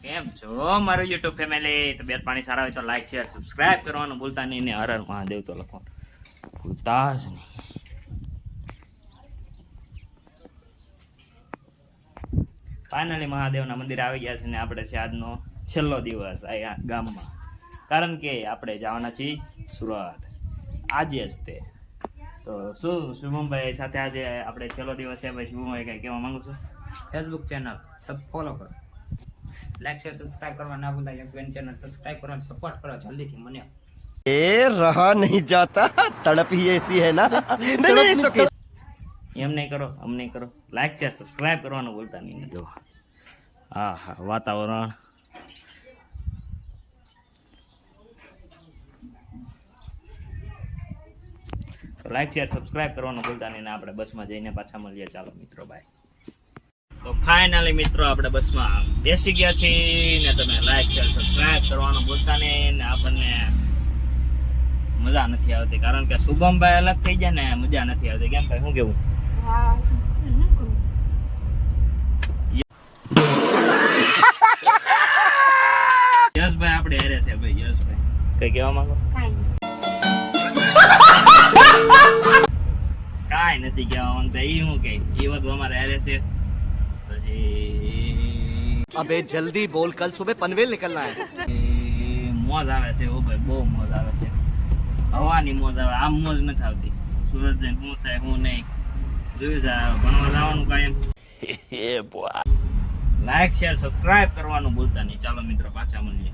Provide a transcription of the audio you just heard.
કેમ છો મારું YouTube ફેમિલી? તબિયત પાણી સારા હોય તો લાઈક શેર સબસ્ક્રાઇબ કરવાનું ભૂલતા નહીં ને હર હર મહાદેવ તો લખો ભૂલતા જ નહીં. ફાઇનલી મહાદેવના મંદિરે આવી ગયા છે ને આપણે છે આજનો છેલ્લો દિવસ આ ગામમાં, કારણ કે આપણે જવાના છીએ સુરત આજે જ તે. તો શું શુભમભાઈ સાથે આજે આપણે છેલ્લો દિવસ છે ભાઈ, શુભમભાઈ કઈ કહેવા માંગુ છું? फेसबुक चैनल सब फॉलो करो, लाइक शेयर सब्सक्राइब करना ना भूलना, यंग चैनल सब्सक्राइब करो, सपोर्ट करो जल्दी थी मने ए रहा नहीं जाता, तड़प ही ऐसी है ना. नहीं એમ નહીં કરો, આમ નહીં કરો, લાઈક શેર સબસ્ક્રાઇબ કરવાનું ભૂલતા નહીં. જો હા હા વાતાવરણ લાઈક શેર સબસ્ક્રાઇબ કરવાનું ભૂલતા નહીં ને આપણે બસમાં જઈને પાછા મળીએ. ચાલો મિત્રો, બાય. તો ફાઇનલી મિત્રો આપણે બસમાં બેસી ગયા છીએ ને તમે લાઈક શેર સબસ્ક્રાઇબ કરવાનું ભૂલતા નહીં ને આપણને મજા નથી આવતી, કારણ કે શુભમભાઈ અલગ થઈ જાય ને મજા નથી આવતી. કેમ ભાઈ, શું કેવું? યશભાઈ આપણે હારે છે ભાઈ. યશભાઈ કઈ કહેવા માંગો? કાંઈ નથી કહેવા માંગતા. એ શું કે એ બધું અમારે હારે છે. પછી अबे जल्दी बोल, कल सुबह पनवेल निकलना है. મોજ આવે છે ઓ ભાઈ, બહુ મોજ આવે છે. હવાની મોજ આવે, આમ મોજ નથી આવતી. સુરત જઈને શું થાય શું નહીં જોયું જાય. ભણવા જવાનું કાયમ. લાઈક શેર સબસ્ક્રાઇબ કરવાનું ભૂલતા નહીં. ચાલો મિત્રો પાછા મળીએ.